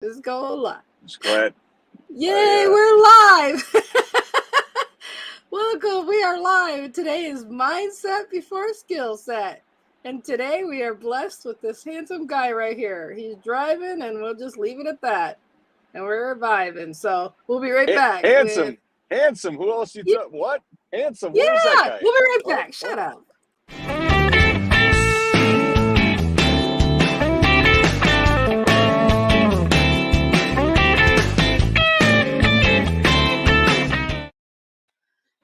Just go live. Just go ahead. Yay, we're live. Welcome, we are live. Today is Mindset Before Skill Set. And today we are blessed with this handsome guy right here. He's driving and we'll just leave it at that. And we're vibing. So we'll be right back. Handsome. Handsome. Who else you took? What? Handsome. Yeah, Where's that guy? We'll be right back. Shut up.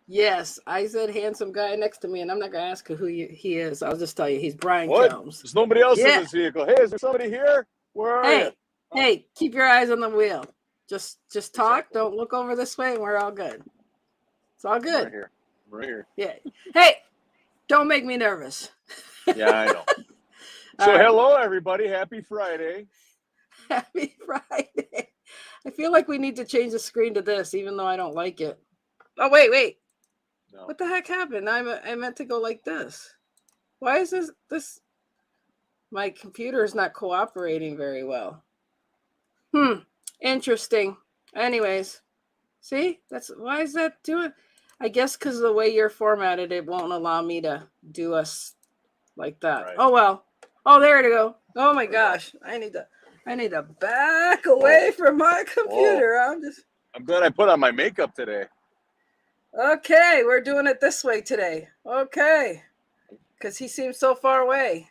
Yes, I said handsome guy next to me, and I'm not going to ask who he is. I'll just tell you, he's Brian Kelm. There's nobody else in this vehicle. Hey, is there somebody here? Where are you? Hey, keep your eyes on the wheel. Just talk. Exactly. Don't look over this way, and we're all good. It's all good. Right here. Yeah. Hey, don't make me nervous. Yeah, I know. So hello, everybody. Happy Friday. Happy Friday. I feel like we need to change the screen to this, even though I don't like it. Oh, wait. No. What the heck happened? I meant to go like this. Why is this? My computer is not cooperating very well. Interesting. Anyways, see? Why is that doing? I guess because of the way you're formatted, it won't allow me to do us like that. Right. Oh, well. Oh, there to go. Oh, my gosh. I need to back away from my computer. I'm glad I put on my makeup today. Okay, we're doing it this way today. Okay, because he seems so far away.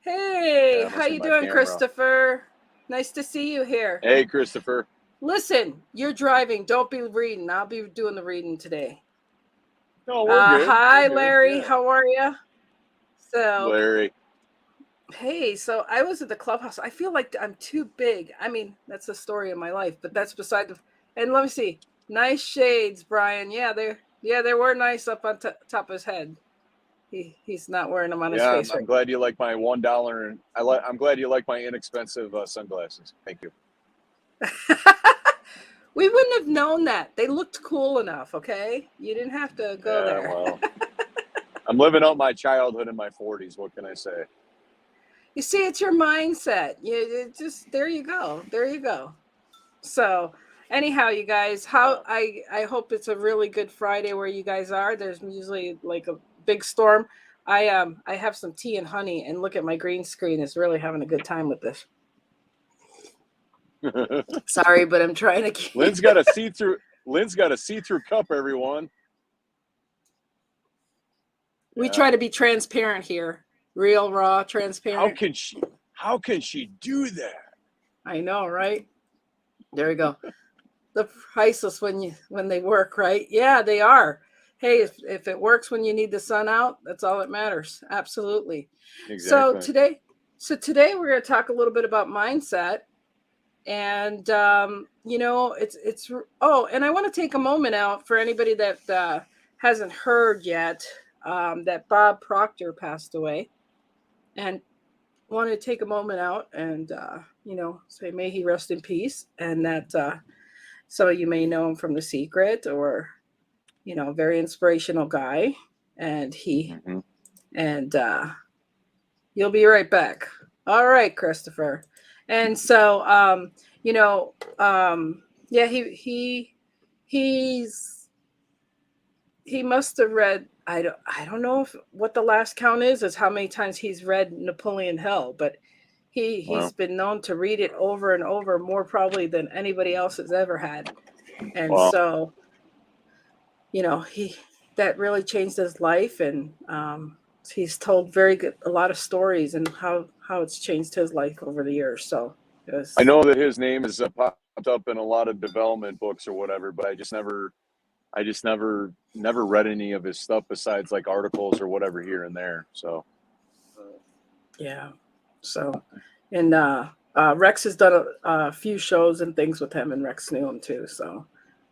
Hey, how you doing, Christopher? Nice to see you here. Hey, Christopher. Listen, you're driving. Don't be reading. I'll be doing the reading today. No, we're good. Hi, Larry. Yeah. How are you? So, Larry. Hey, so I was at the clubhouse. I feel like I'm too big. I mean, that's the story of my life, but that's beside the. And let me see. Nice shades, Brian. Yeah, they were nice up on top of his head. He's not wearing them on his face. I'm glad you like my $1, and I'm glad you like my inexpensive sunglasses. Thank you. We wouldn't have known that. They looked cool enough. Okay, you didn't have to go there. Well, I'm living out my childhood in my 40s. What can I say? You see, it's your mindset. There you go. So. Anyhow, you guys, I hope it's a really good Friday where you guys are. There's usually like a big storm. I have some tea and honey, and look at my green screen. It's really having a good time with this. Sorry, but I'm trying to keep. Lynn's got a see-through cup, everyone. We try to be transparent here. Real, raw, transparent. How can she do that? I know, right? There we go. The priceless when they work, right? Yeah, they are. Hey, if it works when you need the sun out, that's all that matters. Absolutely. Exactly. So today we're going to talk a little bit about mindset, and it's and I want to take a moment out for anybody that hasn't heard yet that Bob Proctor passed away, and want to take a moment out and say may he rest in peace, and that. Some of you may know him from The Secret, or, very inspirational guy. And you'll be right back. All right, Christopher. And so, he must have read, I don't know what the last count is how many times he's read Napoleon Hill, but He's been known to read it over and over, more probably than anybody else has ever had. And so, that really changed his life. And he's told a lot of stories and how it's changed his life over the years. So I know that his name is popped up in a lot of development books or whatever, but I just never read any of his stuff besides like articles or whatever here and there. So. Yeah. So, and Rex has done a few shows and things with him, and Rex knew him too. So,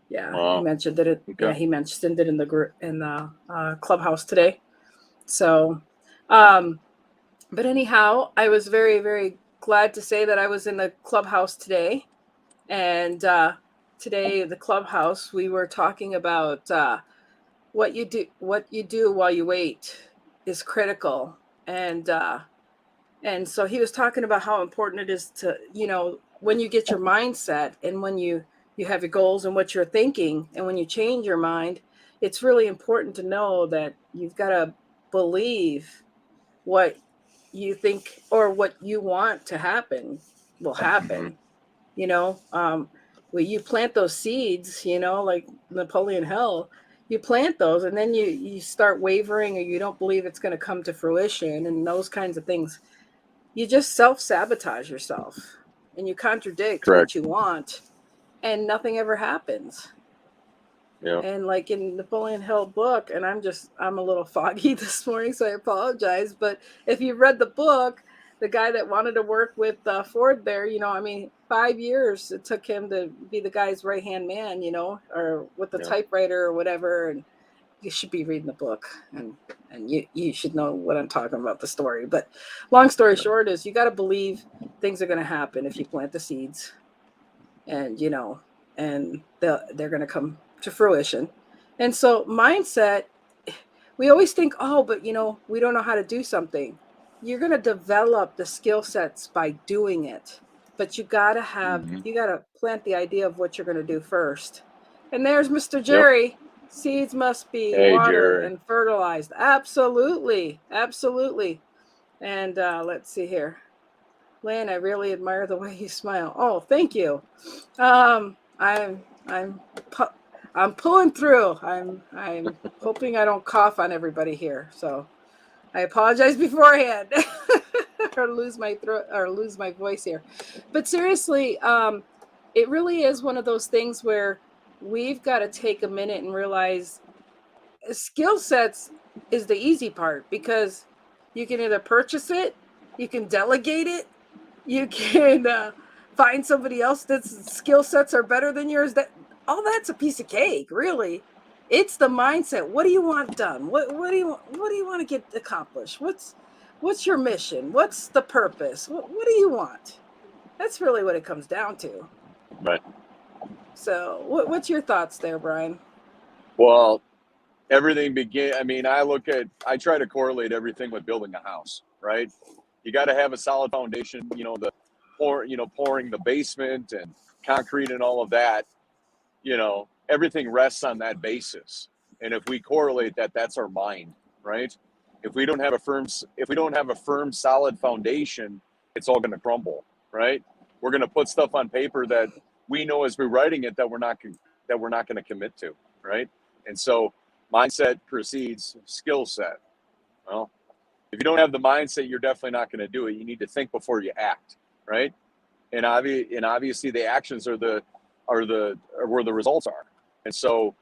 yeah, he mentioned it. Okay. Yeah, he mentioned it in the clubhouse today. So, but anyhow, I was very, very glad to say that I was in the clubhouse today, and today the clubhouse we were talking about what you do while you wait is critical, and so he was talking about how important it is to when you get your mindset and when you have your goals and what you're thinking, and when you change your mind, it's really important to know that you've got to believe what you think or what you want to happen will happen. You know, when you plant those seeds, you know, like Napoleon Hill, you plant those and then you start wavering, or you don't believe it's going to come to fruition, and those kinds of things. You just self-sabotage yourself, and you contradict what you want, and nothing ever happens. Yeah. And like in Napoleon Hill book, and I'm a little foggy this morning, so I apologize. But if you read the book, the guy that wanted to work with Ford there, you know, I mean, 5 years it took him to be the guy's right-hand man, you know, or with the typewriter or whatever. And you should be reading the book, and you should know what I'm talking about, the story. But long story short is, you got to believe things are going to happen if you plant the seeds, and, you know, and they're going to come to fruition. And so mindset, we always think, oh, but you know, we don't know how to do something. You're going to develop the skill sets by doing it, but you got to plant the idea of what you're going to do first. And there's Mr. Jerry. Yep. Seeds must be watered and fertilized. Absolutely. Absolutely. And let's see here. Lynn, I really admire the way you smile. Oh, thank you. I'm pulling through. I'm hoping I don't cough on everybody here. So I apologize beforehand or lose my throat or lose my voice here. But seriously, it really is one of those things where we've got to take a minute and realize skill sets is the easy part, because you can either purchase it, you can delegate it, you can find somebody else that's skill sets are better than yours. That's a piece of cake, really. It's the mindset. What do you want done? What do you want to get accomplished? What's your mission? What's the purpose? What do you want? That's really what it comes down to. Right. So what's your thoughts there, Brian? Well, everything I try to correlate everything with building a house, right? You got to have a solid foundation, you know, pouring the basement and concrete and all of that, you know, everything rests on that basis. And if we correlate that, that's our mind, right? If we don't have a firm, solid foundation, it's all going to crumble, right? We're going to put stuff on paper that we know as we're writing it that we're not going to commit to, right? And so mindset precedes skill set. Well, if you don't have the mindset, you're definitely not going to do it. You need to think before you act, right? And obviously the actions are where the results are. And so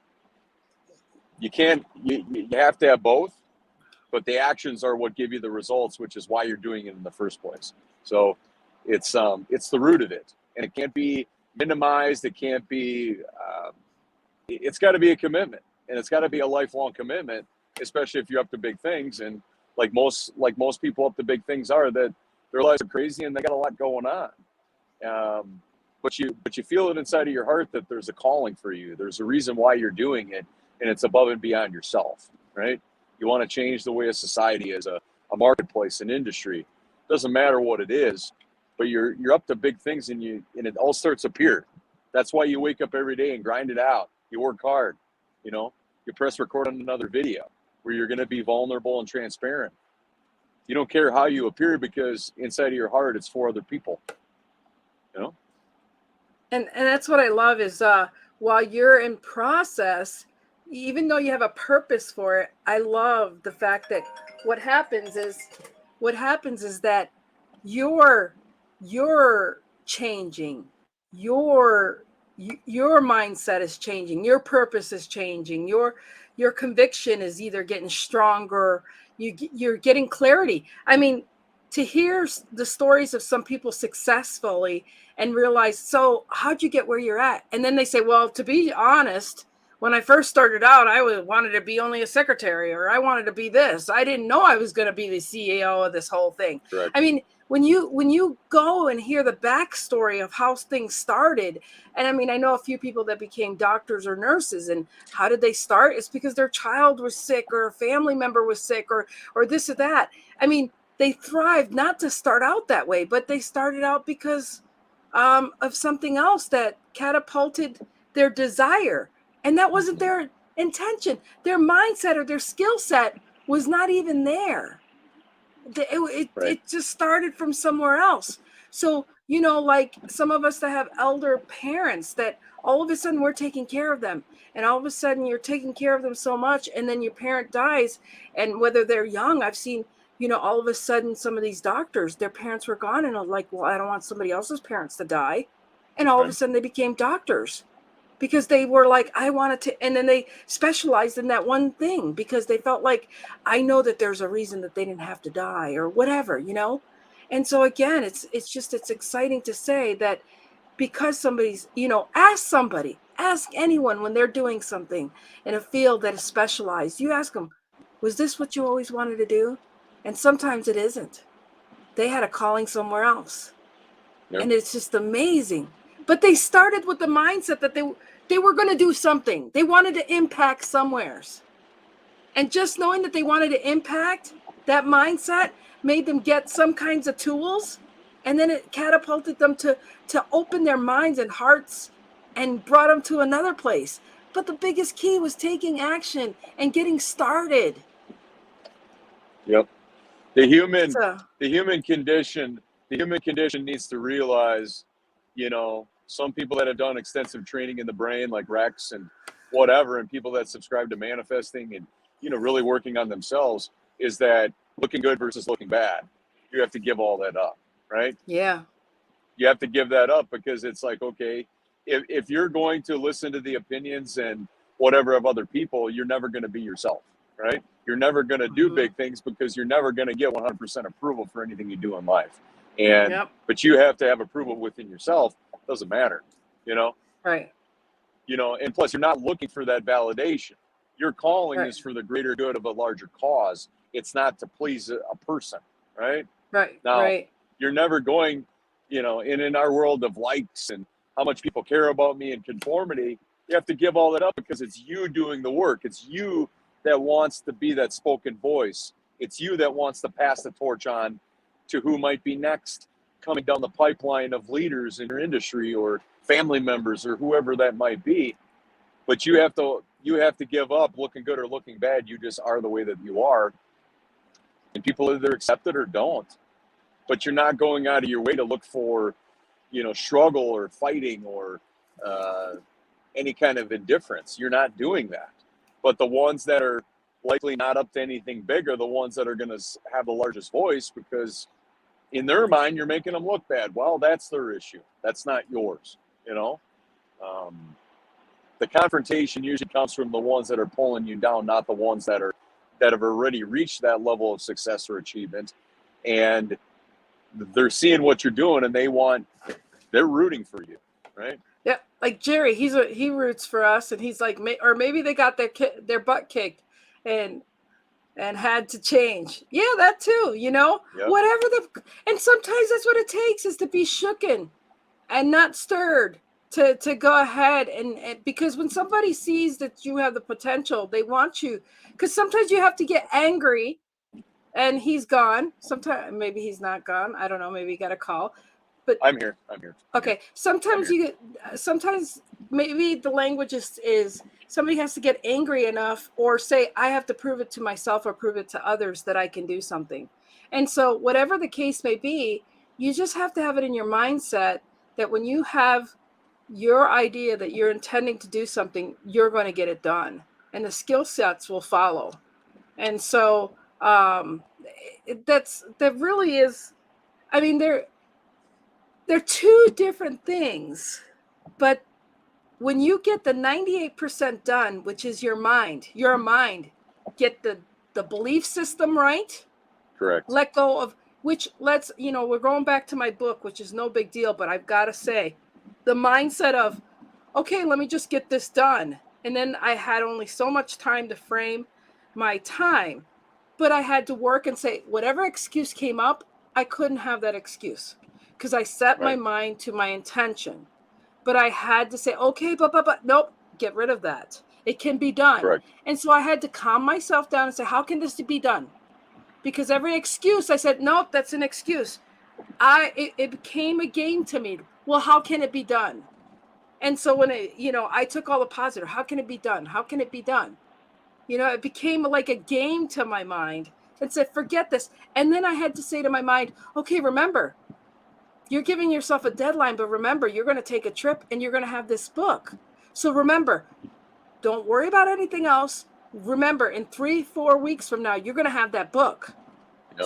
you have to have both, but the actions are what give you the results, which is why you're doing it in the first place. So it's the root of it, and it can't be minimized. It can't be. It's got to be a commitment, and it's got to be a lifelong commitment, especially if you're up to big things. And like most people up to big things are, that their lives are crazy and they got a lot going on. But you feel it inside of your heart that there's a calling for you. There's a reason why you're doing it, and it's above and beyond yourself, right? You want to change the way a society is, a marketplace, an industry. Doesn't matter what it is, but you're up to big things, and it all starts up here. That's why you wake up every day and grind it out. You work hard, you know. You press record on another video where you're going to be vulnerable and transparent. You don't care how you appear, because inside of your heart, it's for other people, you know. And that's what I love is while you're in process, even though you have a purpose for it, I love the fact that what happens is that you're changing, your mindset is changing, your purpose is changing, your conviction is either getting stronger, you're getting clarity. I mean, to hear the stories of some people successfully and realize, so how'd you get where you're at? And then they say, well, to be honest, when I first started out, I wanted to be only a secretary, or I wanted to be this. I didn't know I was going to be the CEO of this whole thing. Correct. I mean, when you go and hear the backstory of how things started, and I mean, I know a few people that became doctors or nurses, and how did they start? It's because their child was sick, or a family member was sick, or this or that. I mean, they thrived not to start out that way, but they started out because of something else that catapulted their desire. And that wasn't their intention. Their mindset or their skill set was not even there. It just started from somewhere else. So, you know, like some of us that have elder parents that all of a sudden we're taking care of them. And all of a sudden you're taking care of them so much. And then your parent dies. And whether they're young, I've seen, you know, all of a sudden some of these doctors, their parents were gone and are like, well, I don't want somebody else's parents to die. And all of a sudden they became doctors because they were like, I wanted to, and then they specialized in that one thing because they felt like, I know that there's a reason that they didn't have to die or whatever, you know? And so again, it's exciting to say that because somebody's, you know, ask anyone when they're doing something in a field that is specialized, you ask them, was this what you always wanted to do? And sometimes it isn't. They had a calling somewhere else. Yep. And it's just amazing. But they started with the mindset that they were going to do something. They wanted to impact somewheres. And just knowing that they wanted to impact, that mindset made them get some kinds of tools. And then it catapulted them to open their minds and hearts and brought them to another place. But the biggest key was taking action and getting started. Yep. The human condition needs to realize, you know, some people that have done extensive training in the brain, like Rex and whatever, and people that subscribe to manifesting and, you know, really working on themselves, is that looking good versus looking bad. You have to give all that up, right? Yeah. You have to give that up because it's like, okay, if you're going to listen to the opinions and whatever of other people, you're never going to be yourself, right? You're never going to do big things because you're never going to get 100% approval for anything you do in life. And, but you have to have approval within yourself. Doesn't matter, you know? Right. You know, and plus you're not looking for that validation. Your calling is for the greater good of a larger cause. It's not to please a person, right? Right. Now, you're never going, you know, in our world of likes and how much people care about me and conformity, you have to give all that up because it's you doing the work. It's you that wants to be that spoken voice. It's you that wants to pass the torch on to who might be next coming down the pipeline of leaders in your industry or family members or whoever that might be. But you have to give up looking good or looking bad. You just are the way that you are. And people either accept it or don't. But you're not going out of your way to look for, you know, struggle or fighting or any kind of indifference. You're not doing that. But the ones that are likely not up to anything big are the ones that are going to have the largest voice because in their mind, you're making them look bad. Well, that's their issue. That's not yours, you know? The confrontation usually comes from the ones that are pulling you down, not the ones that have already reached that level of success or achievement. And they're seeing what you're doing and they're rooting for you, right? Yeah, like Jerry, he roots for us, and he's like, or maybe they got their butt kicked and had to change. Yeah, that too, you know, whatever and sometimes that's what it takes is to be shooken and not stirred to go ahead and because when somebody sees that you have the potential, they want you, because sometimes you have to get angry and he's gone. Sometimes maybe he's not gone. I don't know. Maybe he got a call. But I'm here. Okay. Sometimes sometimes maybe the language is somebody has to get angry enough or say, I have to prove it to myself or prove it to others that I can do something. And so whatever the case may be, you just have to have it in your mindset that when you have your idea that you're intending to do something, you're going to get it done and the skill sets will follow. And so that really is, I mean, they're two different things, but when you get the 98% done, which is your mind, get the belief system right. Correct. Let go of we're going back to my book, which is no big deal, but I've got to say the mindset of, okay, let me just get this done. And then I had only so much time to frame my time, but I had to work and say, whatever excuse came up, I couldn't have that excuse because I set my mind to my intention. But I had to say, okay, but nope, get rid of that. It can be done. Correct. And so I had to calm myself down and say, how can this be done? Because every excuse, I said, nope, that's an excuse. It became a game to me. well, how can it be done? And so when I took all the positive, how can it be done? How can it be done? It became like a game to my mind and said, forget this. And then I had to say to my mind, okay, remember, you're giving yourself a deadline, but remember, you're going to take a trip and you're going to have this book. So remember, don't worry about anything else. Remember, in 3-4 weeks from now, you're going to have that book.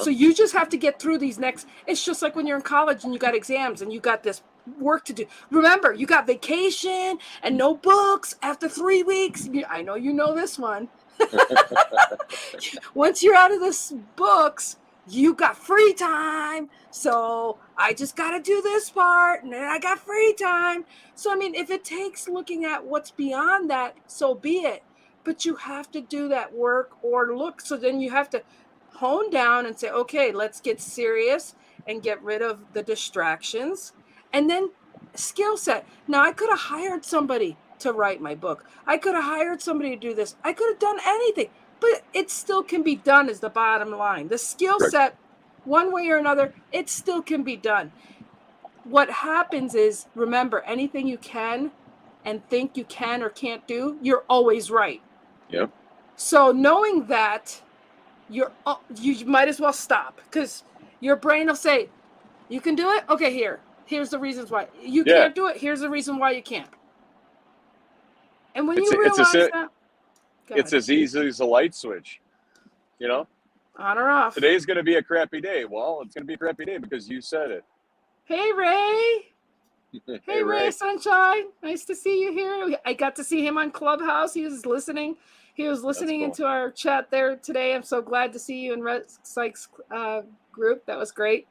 So you just have to get through these next. It's just like when you're in college and you got exams and you got this work to do. Remember, you got vacation and no books after 3 weeks. I know you know this one. Once you're out of this books, you got free time. So I just got to do this part and then I got free time. So, I mean, if it takes looking at what's beyond that, so be it. But you have to do that work or look. So then you have to hone down and say, okay, let's get serious and get rid of the distractions. And then skill set. Now, I could have hired somebody to write my book. I could have hired somebody to do this. I could have done anything, but it still can be done is the bottom line. The skill set, one way or another, it still can be done. What happens is, remember, anything you can and think you can or can't do, you're always right. Yep. So knowing that, you might as well stop, because your brain will say, you can do it? Okay, here's the reasons why. You can't do it. Here's the reason why you can't. And when you realize that, it's as easy as a light switch, on or off. Today's going to be a crappy day. Well, it's going to be a crappy day because you said it. Hey, Ray. Hey, Ray Sunshine. Nice to see you here. I got to see him on Clubhouse. He was listening. Into our chat there today. I'm so glad to see you in Red Sykes' group. That was great.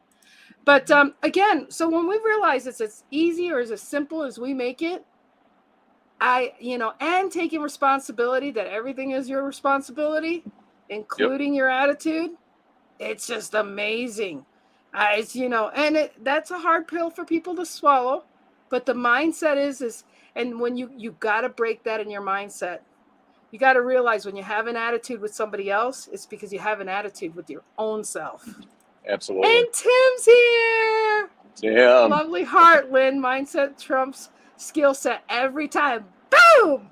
But again, so when we realize it's as easy or as simple as we make it, and taking responsibility that everything is your responsibility, including your attitude, it's just amazing. That's a hard pill for people to swallow, but the mindset is, and when you got to break that in your mindset. You got to realize when you have an attitude with somebody else, it's because you have an attitude with your own self. Absolutely. And Tim's here. Tim. Lovely heart, Lynn. Mindset trumps skill set every time. Boom.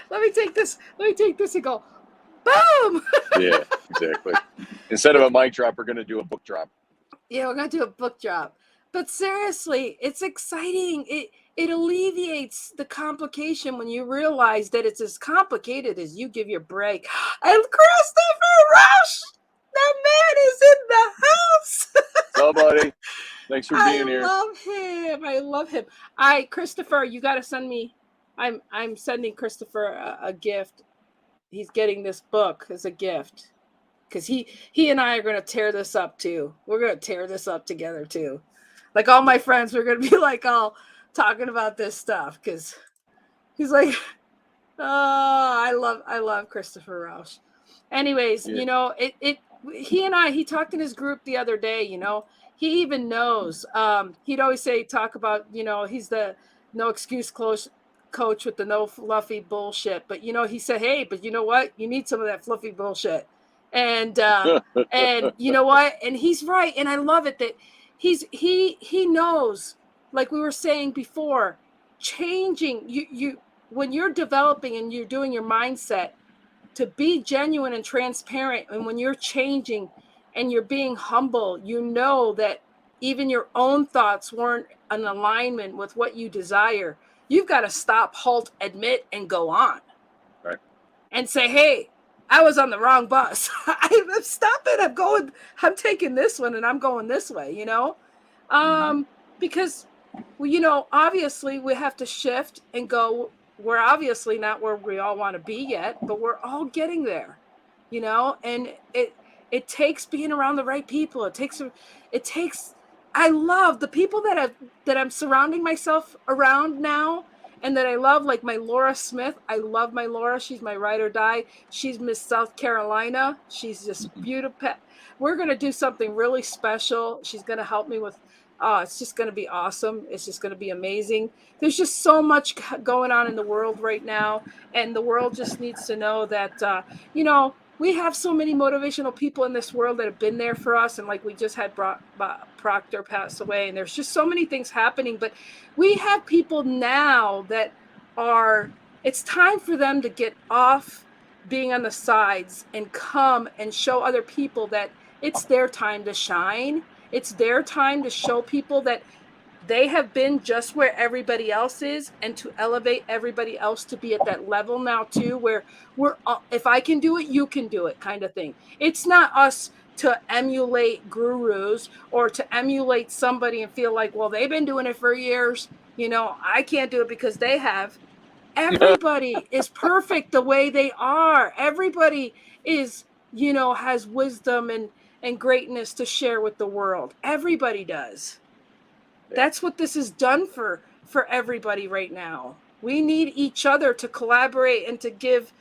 Let me take this and go, boom. Yeah, exactly. Instead of a mic drop, we're going to do a book drop. Yeah, we're going to do a book drop. But seriously, it's exciting. It alleviates the complication when you realize that it's as complicated as you give your break. And Christopher Rush, that man is in the house. Somebody, thanks for being here. I love him. Christopher, you got to send me. I'm sending Christopher a gift. He's getting this book as a gift because he and I are going to tear this up too. We're going to tear this up together too. Like all my friends, we're going to be like all talking about this stuff because he's like, oh, I love Christopher Rausch. Anyways, he talked in his group the other day, he even knows, he'd always talk about, he's the no excuse coach with the no fluffy bullshit. But, he said, hey, but you know what? You need some of that fluffy bullshit. And, and you know what? And he's right. And I love it that he knows, like we were saying before, changing you when you're developing and you're doing your mindset to be genuine and transparent. And when you're changing and you're being humble, that even your own thoughts weren't in alignment with what you desire. You've got to stop, halt, admit, and go on. Right. And say, hey, I was on the wrong bus. Stop it. I'm taking this one and I'm going this way, because, obviously we have to shift and go. We're obviously not where we all want to be yet, but we're all getting there, and it takes being around the right people. It takes, I love the people that I'm surrounding myself around now. And that I love, like my Laura Smith. I love my Laura. She's my ride or die. She's Miss South Carolina. She's just beautiful. We're going to do something really special. She's going to help me with, it's just going to be awesome. It's just going to be amazing. There's just so much going on in the world right now. And the world just needs to know that, we have so many motivational people in this world that have been there for us. And like we just had Proctor pass away, and there's just so many things happening. But we have people now that it's time for them to get off being on the sides and come and show other people that it's their time to shine. It's their time to show people that they have been just where everybody else is, and to elevate everybody else to be at that level now too, where if I can do it, you can do it kind of thing. It's not us to emulate gurus or to emulate somebody and feel like, well, they've been doing it for years. I can't do it because they have. Everybody is perfect the way they are. Everybody is, has wisdom and greatness to share with the world. Everybody does. That's what this is done for everybody right now. We need each other to collaborate and to give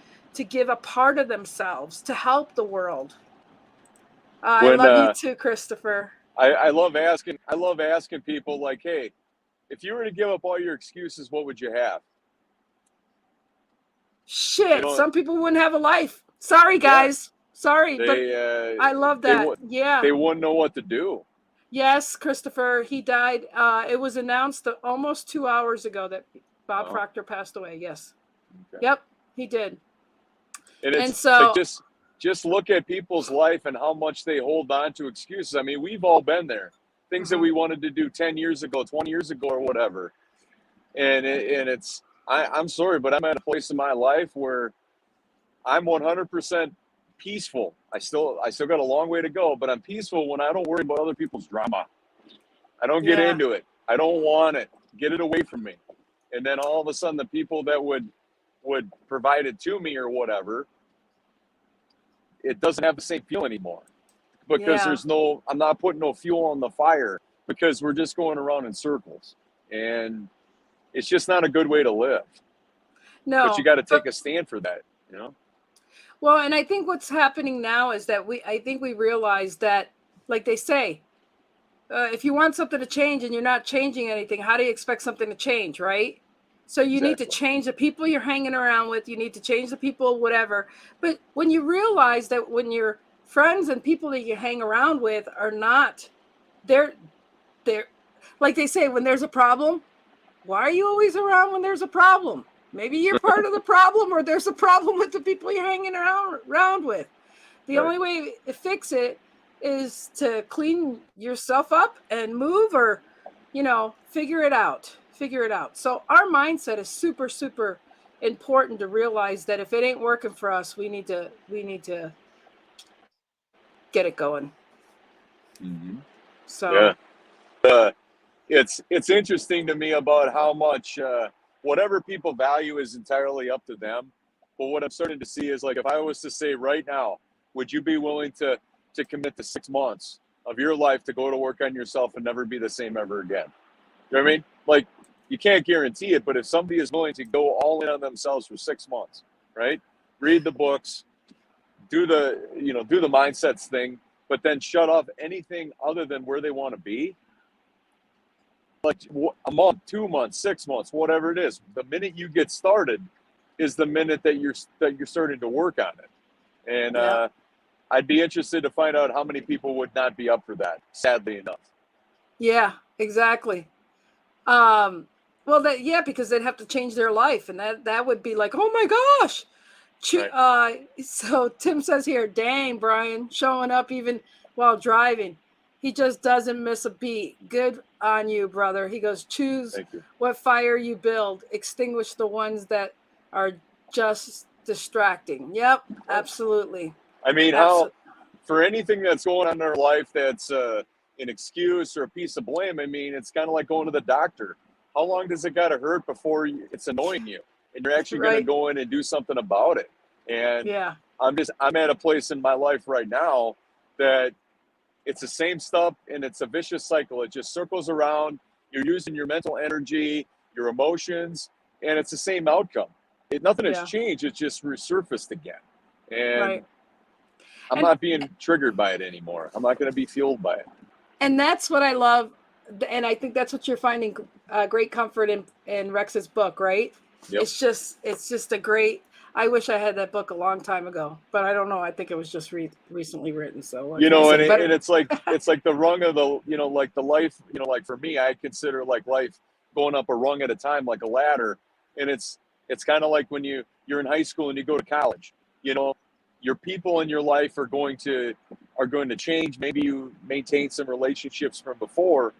a part of themselves to help the world. I love you too, Christopher. I love asking people like, hey, if you were to give up all your excuses, what would you have? Shit, some people wouldn't have a life. Sorry, guys. Yeah. Sorry, but I love that. They wouldn't know what to do. Yes, Christopher, he died. It was announced almost 2 hours ago that Bob Proctor passed away. Yes. Okay. Yep, he did. And so like just look at people's life and how much they hold on to excuses. I mean, we've all been there. Things that we wanted to do 10 years ago, 20 years ago, or whatever. And I'm sorry, but I'm at a place in my life where I'm 100% peaceful. I still got a long way to go, but I'm peaceful when I don't worry about other people's drama. I don't get into it. I don't want it. Get it away from me. And then all of a sudden the people that would provide it to me or whatever, it doesn't have the same feel anymore. Because I'm not putting no fuel on the fire, because we're just going around in circles. And it's just not a good way to live. No. But you got to take a stand for that, Well, and I think what's happening now is that I think we realize that, like they say, if you want something to change and you're not changing anything, how do you expect something to change, right? So you need to change the people you're hanging around with. You need to change the people, whatever. But when you realize that when your friends and people that you hang around with are not, they're like they say, when there's a problem, why are you always around when there's a problem? Maybe you're part of the problem, or there's a problem with the people you're hanging around with. The only way to fix it is to clean yourself up and move, or, figure it out. So our mindset is super, super important to realize that if it ain't working for us, we need to get it going. Mm-hmm. So it's interesting to me about how much whatever people value is entirely up to them. But what I'm starting to see is, like, if I was to say right now, would you be willing to commit to 6 months of your life to go to work on yourself and never be the same ever again? You know what I mean? Like, you can't guarantee it, but if somebody is willing to go all in on themselves for 6 months, right? Read the books, do the mindsets thing, but then shut off anything other than where they want to be. Like a month, 2 months, 6 months, whatever it is. The minute you get started is the minute that you're starting to work on it. And I'd be interested to find out how many people would not be up for that, sadly enough. Yeah, exactly. Because they'd have to change their life, and that would be like, oh my gosh. So Tim says here, dang, Brian, showing up even while driving. He just doesn't miss a beat. Good on you, brother. He goes, choose what fire you build. Extinguish the ones that are just distracting. Yep, absolutely. I mean, how for anything that's going on in our life that's an excuse or a piece of blame, I mean, it's kind of like going to the doctor. How long does it got to hurt before it's annoying you and you're actually going to go in and do something about it? And I'm at a place in my life right now that it's the same stuff, and it's a vicious cycle. It just circles around. You're using your mental energy, your emotions, and it's the same outcome. Nothing has changed. It's just resurfaced again. And I'm not being triggered by it anymore. I'm not going to be fueled by it. And that's what I love. And I think that's what you're finding great comfort in Rex's book, right? Yep. It's just a great, I wish I had that book a long time ago, but I don't know. I think it was just recently written. So and it's like the rung of the, like the life, like for me, I consider like life going up a rung at a time, like a ladder. And it's kind of like when you're in high school and you go to college, your people in your life are going to change. Maybe you maintain some relationships from before,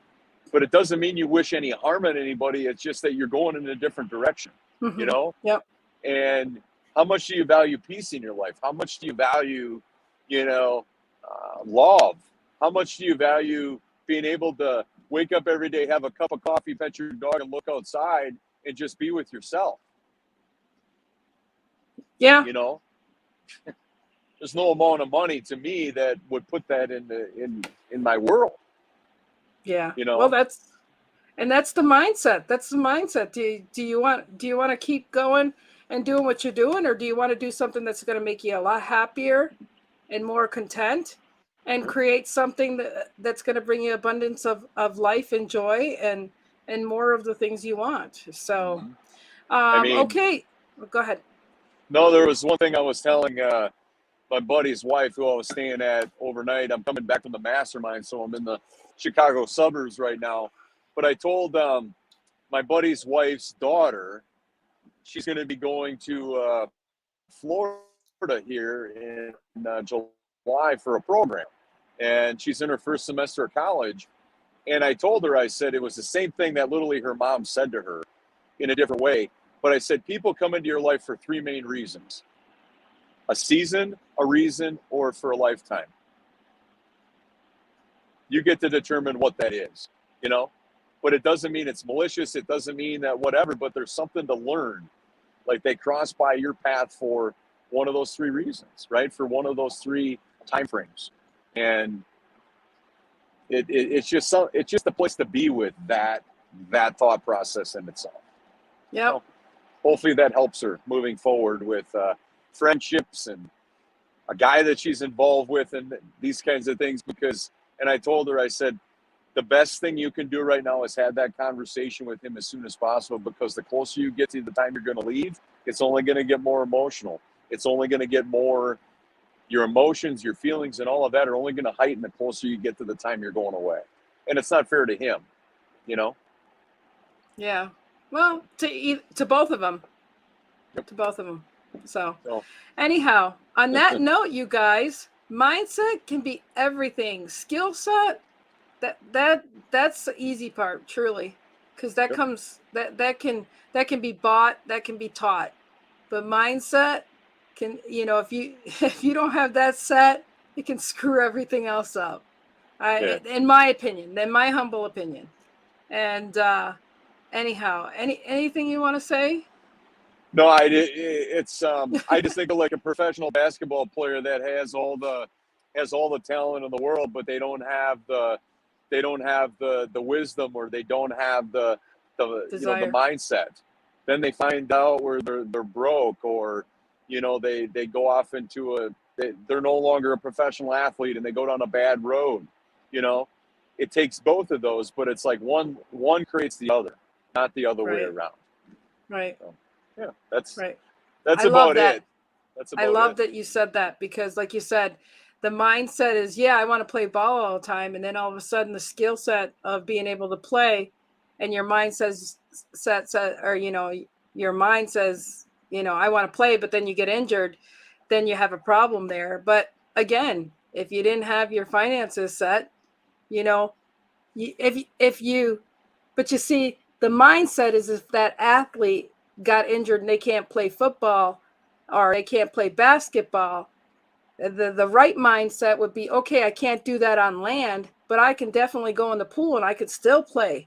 but it doesn't mean you wish any harm on anybody. It's just that you're going in a different direction, Yep. And how much do you value peace in your life? How much do you value, love? How much do you value being able to wake up every day, have a cup of coffee, pet your dog, and look outside and just be with yourself? Yeah. There's no amount of money to me that would put that in my world. Yeah. Well, that's the mindset. That's the mindset. Do you want to keep going and doing what you're doing, or do you want to do something that's going to make you a lot happier and more content, and create something that's going to bring you abundance of life and joy and more of the things you want? So, okay, go ahead. No, there was one thing I was telling my buddy's wife, who I was staying at overnight. I'm coming back from the mastermind, so I'm in the Chicago suburbs right now. But I told my buddy's wife's daughter, she's going to be going to Florida here in July for a program. And she's in her first semester of college. And I told her, I said, it was the same thing that literally her mom said to her in a different way. But I said, people come into your life for three main reasons: a season, a reason, or for a lifetime. You get to determine what that is, but it doesn't mean it's malicious. It doesn't mean that whatever, but there's something to learn. Like they cross by your path for one of those three reasons, right? For one of those three time frames. And it's just a place to be with that thought process in itself. Yeah. So hopefully that helps her moving forward with friendships and a guy that she's involved with and these kinds of things. And I told her, I said, the best thing you can do right now is have that conversation with him as soon as possible, because the closer you get to the time you're going to leave, it's only going to get more emotional. It's only going to get more, your emotions, your feelings, and all of that are only going to heighten the closer you get to the time you're going away. And it's not fair to him, Yeah. Well, to both of them. Yep. To both of them. So anyhow, on that note, you guys, mindset can be everything. Skill set, that's the easy part, truly, because that comes that can be bought, that can be taught, but mindset can, if you don't have that set, it can screw everything else up. In my opinion, in my humble opinion. And anyhow, anything you want to say? No, I just think of like a professional basketball player that has all the talent in the world, but they don't have the wisdom, or they don't have the the mindset. Then they find out where they're broke, or they go off into they're no longer a professional athlete and they go down a bad road. It takes both of those, but it's like one creates the other, not the other way around. Right. So, yeah, that's right. That's about it. I love that you said that, because like you said, the mindset is, I want to play ball all the time. And then all of a sudden the skill set of being able to play, and your mind says, your mind says, I want to play, but then you get injured, then you have a problem there. But again, if you didn't have your finances set, but you see, the mindset is, if that athlete got injured and they can't play football or they can't play basketball, the right mindset would be, okay, I can't do that on land, but I can definitely go in the pool and I could still play.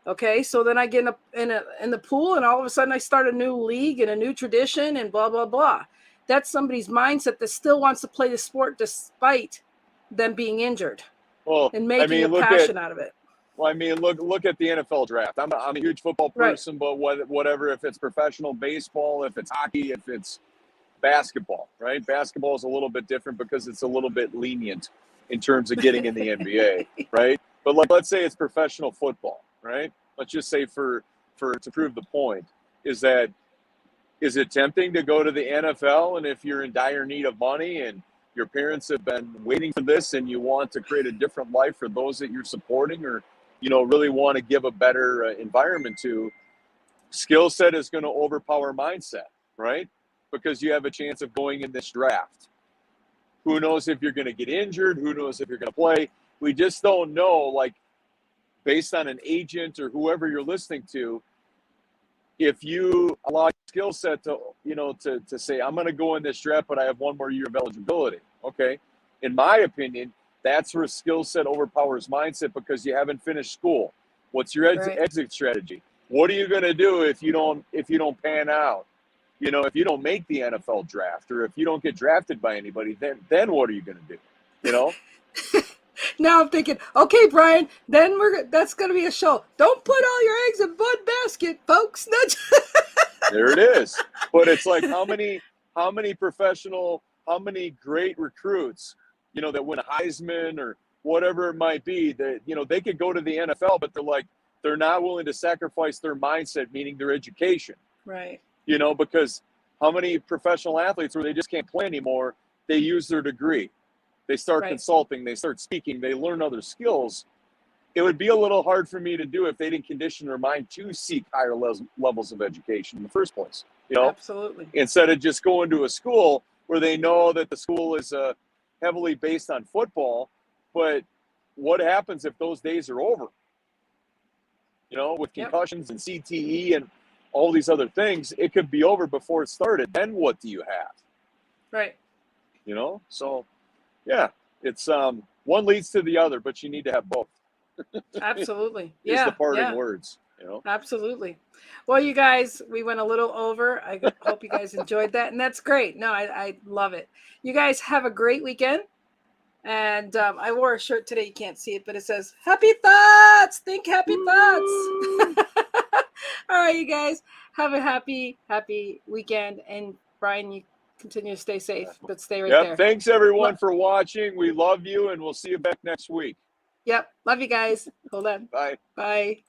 Okay, so then I get in the pool, and all of a sudden I start a new league and a new tradition and blah, blah, blah. That's somebody's mindset that still wants to play the sport despite them being injured. Well, and making a passion out of it. Well, look at the NFL draft. I'm a huge football person, but whatever, if it's professional baseball, if it's hockey, if it's basketball, right? Basketball is a little bit different because it's a little bit lenient in terms of getting in the NBA, right? But let's say it's professional football, right? Let's just say to prove the point, is that Is it tempting to go to the NFL? And if you're in dire need of money and your parents have been waiting for this and you want to create a different life for those that you're supporting, or, really want to give a better environment to, skill set is going to overpower mindset, right? Because you have a chance of going in this draft. Who knows if you're going to get injured? Who knows if you're going to play? We just don't know, like, based on an agent or whoever you're listening to, if you allow your skill set to, to say, I'm going to go in this draft, but I have one more year of eligibility. Okay. In my opinion, that's where skill set overpowers mindset, because you haven't finished school. What's your exit strategy? What are you going to do if you don't pan out? If you don't make the NFL draft, or if you don't get drafted by anybody, then what are you going to do? Now I'm thinking, okay, Brian, then that's going to be a show. Don't put all your eggs in one basket, folks. There it is. But it's like, how many professional, how many great recruits, that win a Heisman or whatever it might be, that, they could go to the NFL, but they're not willing to sacrifice their mindset, meaning their education. Right. Because how many professional athletes where they just can't play anymore, they use their degree. They start consulting, they start speaking, they learn other skills. It would be a little hard for me to do if they didn't condition their mind to seek higher levels of education in the first place. Absolutely. Instead of just going to a school where they know that the school is heavily based on football. But what happens if those days are over? With concussions and CTE and all these other things, it could be over before it started. Then what do you have? Right. So yeah, it's one leads to the other, but you need to have both. Absolutely. Is the parting words. Absolutely. Well, you guys, we went a little over. I hope you guys enjoyed that, and that's great. No, I love it. You guys have a great weekend. And I wore a shirt today. You can't see it, but it says "Happy Thoughts." Think happy thoughts. All right, you guys have a happy weekend. And Brian, you continue to stay safe, but stay right there. Thanks everyone for watching. We love you, and we'll see you back next week. Yep. Love you guys. Hold on. Bye. Bye.